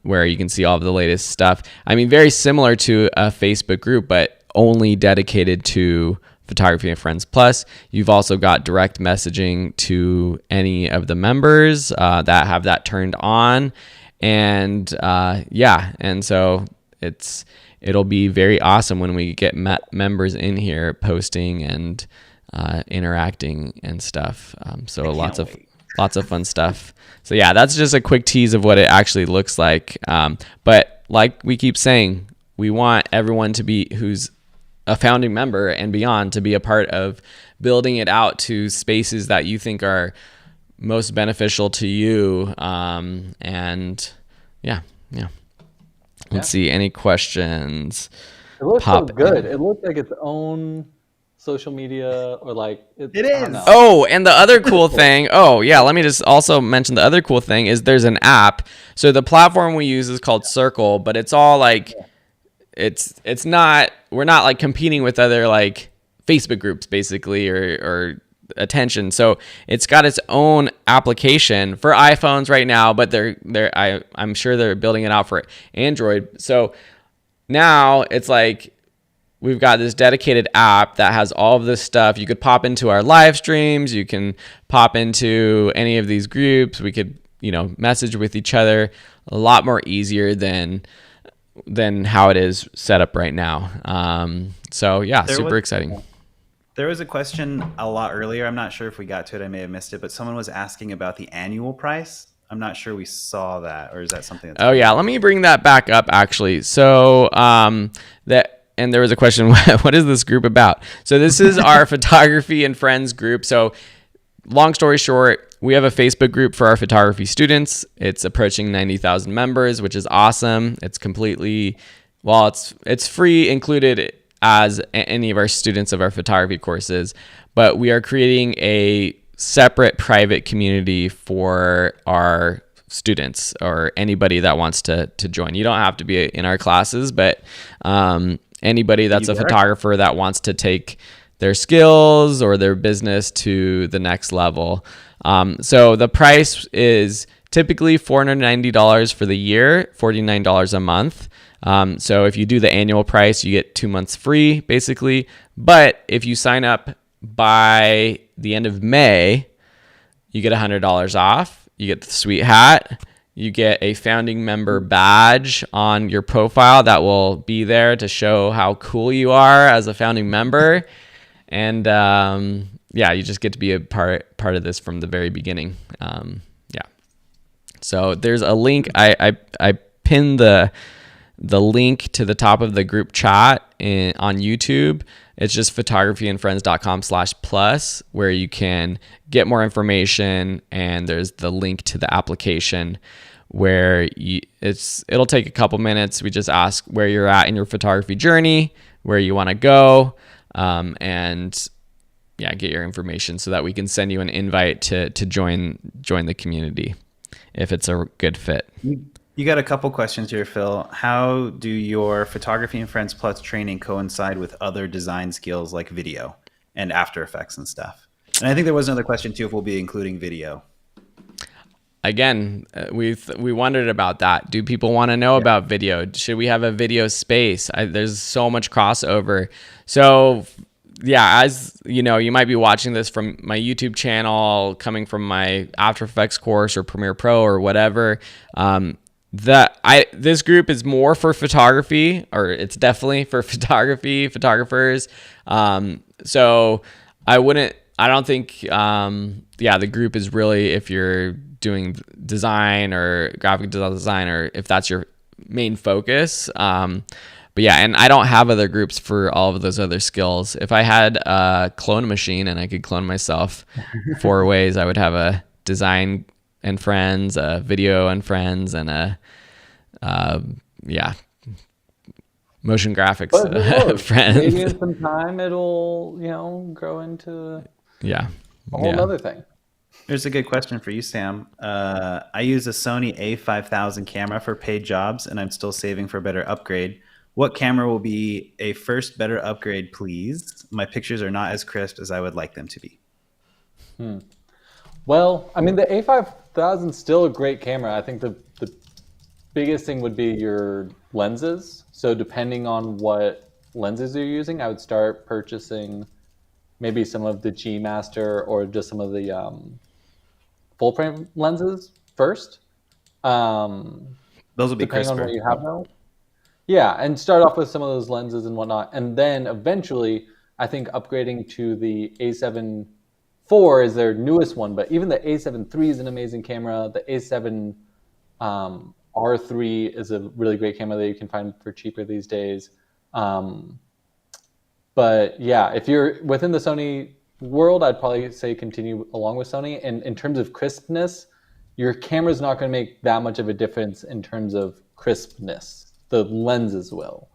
where you can see all of the latest stuff. I mean, very similar to a Facebook group, but only dedicated to Photography and Friends Plus. You've also got direct messaging to any of the members that have that turned on. And and so it'll be very awesome when we get members in here posting and interacting and stuff. So lots of fun stuff. So yeah, that's just a quick tease of what it actually looks like. But like we keep saying, we want everyone to be who's a founding member and beyond to be a part of building it out to spaces that you think are most beneficial to you. And yeah. Let's see, any questions? It looks so Pop good. in. It looks like its own social media, or like It I don't is. know. Oh, and the other cool thing, let me just also mention the other cool thing is there's an app. So the platform we use is called Circle, but it's all like, it's not, we're not like competing with other like Facebook groups basically or attention. So it's got its own application for iPhones right now, but I'm sure they're building it out for Android. So now it's like, we've got this dedicated app that has all of this stuff. You could pop into our live streams. You can pop into any of these groups. We could, message with each other a lot more easier than how it is set up right now. So yeah, super exciting. There was a question a lot earlier. I'm not sure if we got to it. I may have missed it, but someone was asking about the annual price. I'm not sure we saw that, or is that something that's... Oh yeah, let me bring that back up actually. So and there was a question, what is this group about? So this is our Photography and Friends group. So long story short, we have a Facebook group for our photography students. It's approaching 90,000 members, which is awesome. It's completely, it's free included as any of our students of our photography courses, but we are creating a separate private community for our students or anybody that wants to join. You don't have to be in our classes, but anybody that's a photographer that wants to take their skills or their business to the next level. So the price is typically $490 for the year, $49 a month. So if you do the annual price, you get 2 months free basically. But if you sign up by the end of May, you get $100 off. You get the sweet hat. You get a founding member badge on your profile that will be there to show how cool you are as a founding member. And you just get to be a part of this from the very beginning. So there's a link. I pinned the link to the top of the group chat on YouTube. It's just photographyandfriends.com/plus, where you can get more information, and there's the link to the application where it'll take a couple minutes. We just ask where you're at in your photography journey, where you want to go, and get your information so that we can send you an invite to join the community if it's a good fit. You got a couple questions here, Phil. How do your Photography and Friends Plus training coincide with other design skills like video and After Effects and stuff? And I think there was another question too, if we'll be including video. Again, we wondered about that. Do people want to know about video? Should we have a video space? There's so much crossover. So as you know, you might be watching this from my YouTube channel, coming from my After Effects course or Premiere Pro or whatever. This group is more for photography, or it's definitely for photographers. So I don't think, the group is really if you're doing design or graphic design, or if that's your main focus. And I don't have other groups for all of those other skills. If I had a clone machine and I could clone myself 4 ways, I would have a design and friends, video and friends, and motion graphics But who knows? friends. Maybe in some time it'll, grow into a whole nother thing. Here's a good question for you, Sam. I use a Sony A5000 camera for paid jobs, and I'm still saving for a better upgrade. What camera will be a first better upgrade, please? My pictures are not as crisp as I would like them to be. Well, I mean, the A5000 is still a great camera. I think the biggest thing would be your lenses. So depending on what lenses you're using, I would start purchasing maybe some of the G Master or just some of the full frame lenses first. Those will be Depending on crisper. what you have though. Yeah, and start off with some of those lenses and whatnot. And then eventually, I think upgrading to the A7 IV is their newest one, but even the A7 III is an amazing camera. The A7 R3 is a really great camera that you can find for cheaper these days. But yeah, if you're within the Sony world, I'd probably say continue along with Sony. And in terms of crispness, your camera's not going to make that much of a difference in terms of crispness. The lenses will.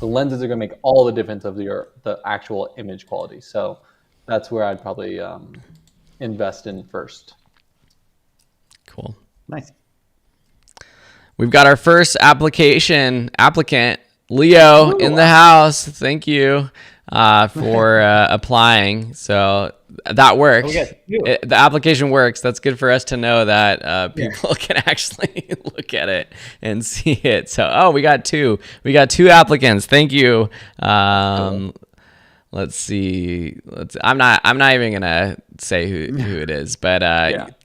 The lenses are going to make all the difference of the actual image quality. So that's where I'd probably invest in first. Cool. Nice. We've got our first applicant, Leo, in the house. Thank you for applying. So that works. The application works. That's good for us to know that people can actually look at it and see it. So, we got two. We got 2 applicants. Thank you. Cool. Let's see. I'm not even gonna say who it is, but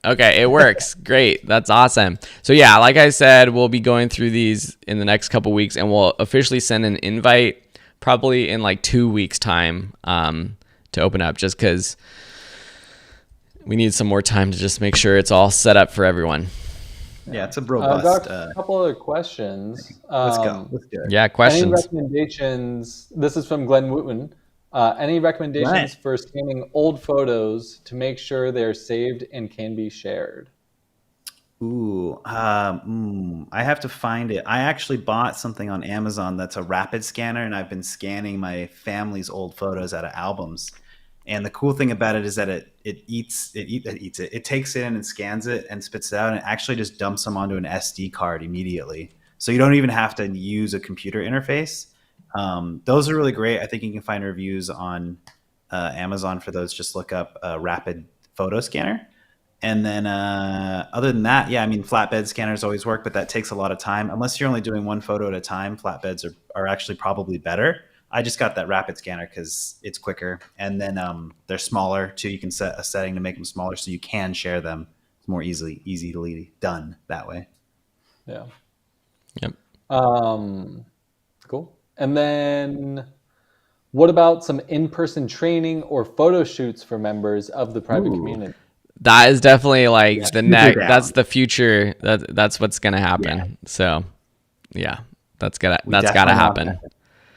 okay, it works. Great, that's awesome. So yeah, like I said, we'll be going through these in the next couple weeks, and we'll officially send an invite probably in like 2 weeks' time to open up, just because we need some more time to just make sure it's all set up for everyone. Yeah, it's a robust. I've got a couple other questions. Let's go. Let's do it. Yeah, questions. Any recommendations? This is from Glenn Wooten. Any recommendations for scanning old photos to make sure they're saved and can be shared? Ooh, I have to find it. I actually bought something on Amazon that's a rapid scanner, and I've been scanning my family's old photos out of albums. And the cool thing about it is that it takes it in and scans it and spits it out, and it actually just dumps them onto an SD card immediately. So you don't even have to use a computer interface. Those are really great. I think you can find reviews on Amazon for those. Just look up rapid photo scanner. And then other than that, yeah, I mean, flatbed scanners always work, but that takes a lot of time. Unless you're only doing one photo at a time, flatbeds are actually probably better. I just got that rapid scanner because it's quicker. And then they're smaller too. You can set a setting to make them smaller so you can share them. It's more easily done that way. Yeah. Yep. Cool. And then what about some in-person training or photo shoots for members of the private community? That is definitely like the next. down. That's the future. That's what's gonna happen. Yeah. So, yeah, that's gotta definitely happen.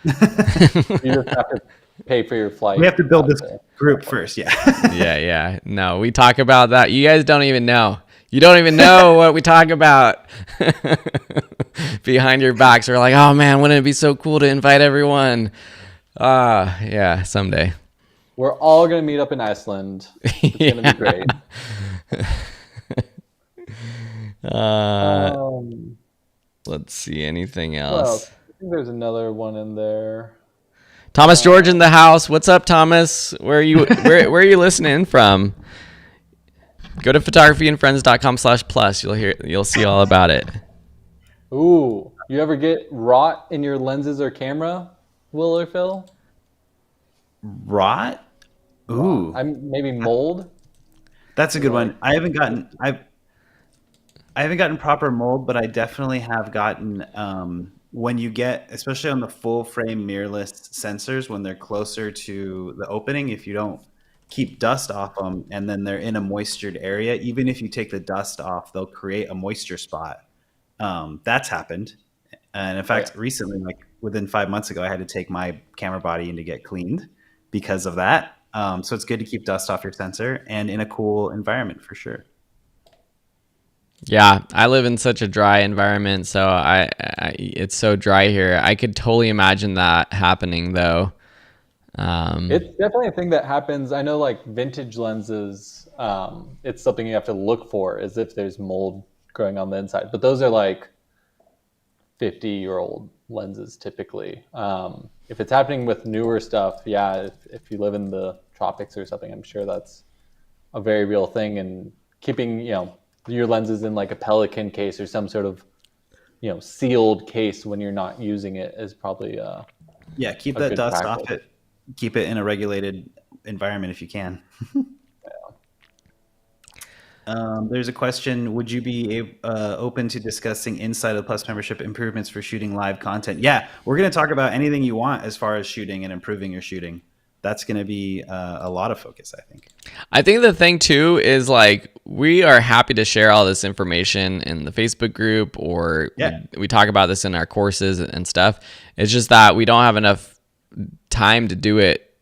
You just have to pay for your flight. We have to build this there. group first. Yeah. Yeah. No, we talk about that. You guys don't even know. You don't even know what we talk about behind your backs. We're like, oh man, wouldn't it be so cool to invite everyone? Yeah, someday. We're all going to meet up in Iceland. It's going to be great. Let's see, anything Well, else? I think there's another one in there. Thomas George in the house. What's up, Thomas? Where are you? where are you listening from? Go to photographyandfriends.com/plus. You'll see all about it. Ooh, you ever get rot in your lenses or camera, Will or Phil? Rot? Ooh. Maybe mold. That's a good one. I haven't gotten proper mold, but I definitely have gotten when you get, especially on the full frame mirrorless sensors, when they're closer to the opening, if you don't keep dust off them and then they're in a moistured area, even if you take the dust off, they'll create a moisture spot. That's happened. And in fact, recently, like within 5 months ago, I had to take my camera body in to get cleaned because of that. So it's good to keep dust off your sensor and in a cool environment for sure. Yeah, I live in such a dry environment, so it's so dry here. I could totally imagine that happening though. It's definitely a thing that happens. I know, like vintage lenses, it's something you have to look for, as if there's mold growing on the inside. But those are like 50-year-old lenses typically. If it's happening with newer stuff, yeah, if you live in the tropics or something, I'm sure that's a very real thing. And keeping, your lenses in like a Pelican case or some sort of, sealed case when you're not using it is probably Yeah, keep a that good dust practice. off it. Keep it in a regulated environment if you can. There's a question. Would you be open to discussing inside of the Plus membership improvements for shooting live content? Yeah, we're going to talk about anything you want as far as shooting and improving your shooting. That's going to be a lot of focus, I think. I think the thing too is like we are happy to share all this information in the Facebook group, or we talk about this in our courses and stuff. It's just that we don't have enough time to do it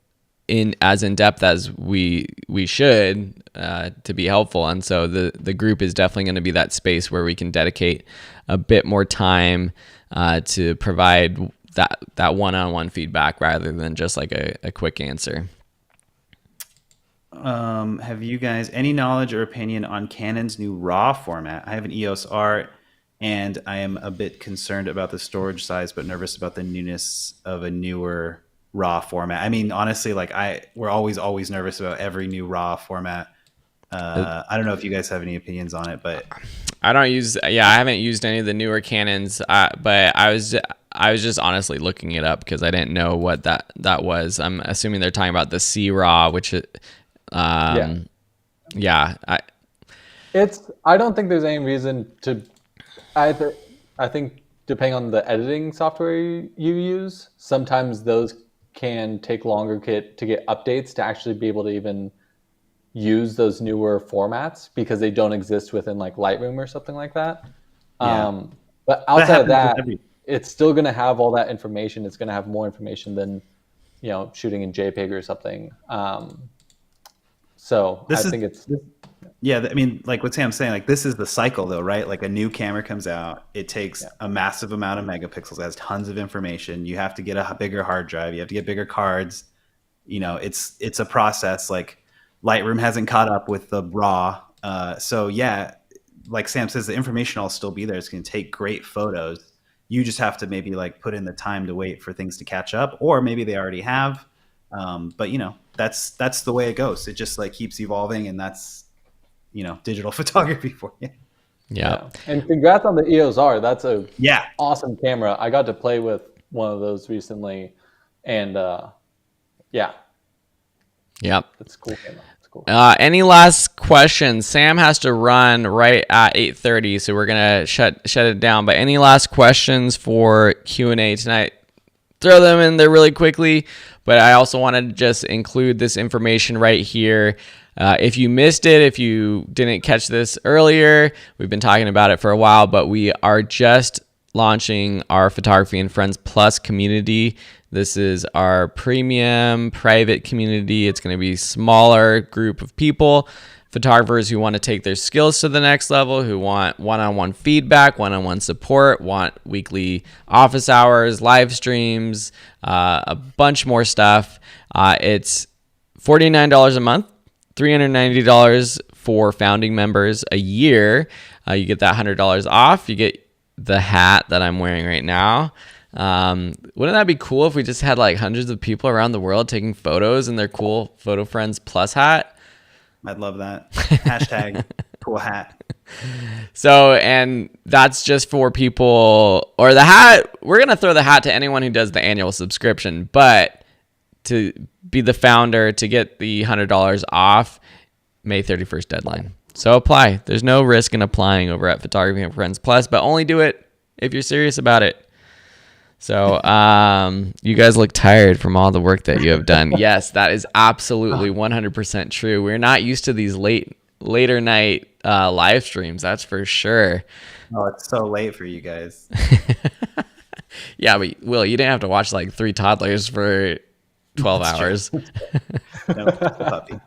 in depth as we should to be helpful, and so the group is definitely going to be that space where we can dedicate a bit more time to provide that one-on-one feedback rather than just like a quick answer. Have you guys any knowledge or opinion on Canon's new RAW format? I have an EOS R, and I am a bit concerned about the storage size, but nervous about the newness of a newer RAW format. I mean, honestly, like we're always nervous about every new RAW format. I don't know if you guys have any opinions on it, but I haven't used any of the newer Canons, but I was just honestly looking it up because I didn't know what that was. I'm assuming they're talking about the C RAW, which I don't think there's any reason to. I think depending on the editing software you use, sometimes those can take longer to get updates to actually be able to even use those newer formats because they don't exist within like Lightroom or something like that. Yeah. But outside of that, it's still going to have all that information. It's going to have more information than, shooting in JPEG or something. So I think it's... Yeah, I mean, like what Sam's saying, like this is the cycle though, right? Like a new camera comes out, it takes a massive amount of megapixels, it has tons of information. You have to get a bigger hard drive, you have to get bigger cards. It's a process. Like Lightroom hasn't caught up with the RAW. So yeah, like Sam says, the information will still be there. It's going to take great photos. You just have to maybe like put in the time to wait for things to catch up, or maybe they already have. But that's the way it goes. It just like keeps evolving, and that's digital photography for you. Yeah. And congrats on the EOS R. That's a awesome camera. I got to play with one of those recently, and Yep. It's a cool camera. Any last questions? Sam has to run right at 8:30, so we're gonna shut it down. But any last questions for Q&A tonight? Throw them in there really quickly. But I also wanted to just include this information right here. If you missed it, if you didn't catch this earlier, we've been talking about it for a while, but we are just launching our Photography and Friends Plus community. This is our premium private community. It's going to be a smaller group of people, photographers who want to take their skills to the next level, who want one-on-one feedback, one-on-one support, want weekly office hours, live streams, a bunch more stuff. It's $49 a month, $390 for founding members a year. You get that $100 off. You get the hat that I'm wearing right now. Wouldn't that be cool if we just had like hundreds of people around the world taking photos in their cool Photo Friends Plus hat? I'd love that. Hashtag cool hat. So, and that's just for people, or the hat, we're going to throw the hat to anyone who does the annual subscription, but to be the founder, to get the $100 off, May 31st deadline. So apply. There's no risk in applying over at Photography and Friends Plus, but only do it if you're serious about it. So you guys look tired from all the work that you have done. Yes, that is absolutely 100% true. We're not used to these later night live streams. That's for sure. Oh, it's so late for you guys. Yeah, but Will, you didn't have to watch like 3 toddlers for 12 hours. No, puppy.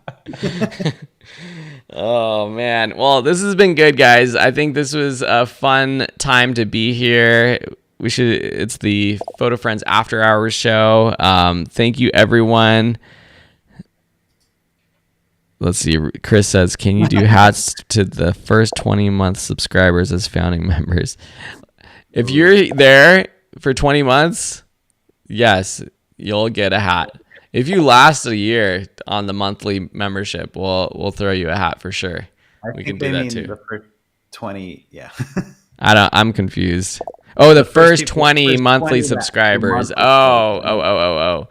Oh man. Well, this has been good, guys. I think this was a fun time to be here. It's the Photo Friends After Hours show. Thank you, everyone. Let's see. Chris says, can you do hats to the first 20-month subscribers as founding members? If you're there for 20 months, yes, you'll get a hat. If you last a year on the monthly membership, we'll throw you a hat for sure. We can do that too. The first 20, yeah. I'm confused. Oh, the first 20 first monthly 20 subscribers. monthly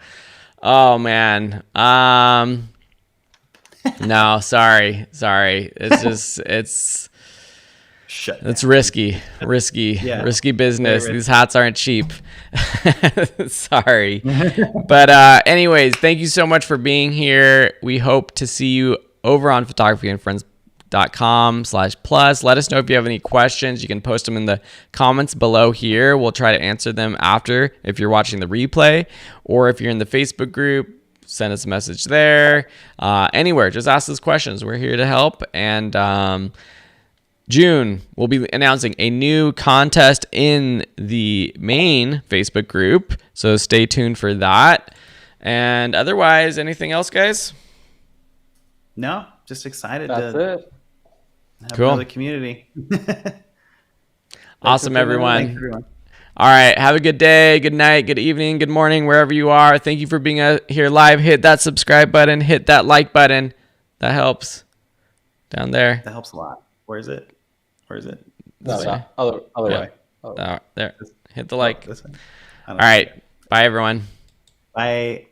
Oh man. No, sorry. It's just it's risky Yeah. risky business. Very risky. These hats aren't cheap. Sorry. But anyways, thank you so much for being here. We hope to see you over on photographyandfriends.com/plus. Let us know if you have any questions. You can post them in the comments below here. We'll try to answer them after if you're watching the replay, or if you're in the Facebook group, send us a message there. Anywhere, just ask us questions. We're here to help. And June, we'll be announcing a new contest in the main Facebook group, so stay tuned for that. And otherwise, anything else, guys? No, just excited That's to it. have Cool. another community. Awesome, everyone. Thanks, everyone. All right. Have a good day, good night, good evening, good morning, wherever you are. Thank you for being here live. Hit that subscribe button. Hit that like button. That helps. Down there. That helps a lot. Where is it? No, way. no, other Yeah. way. There. Hit the like. This way? All right. Bye, everyone. Bye.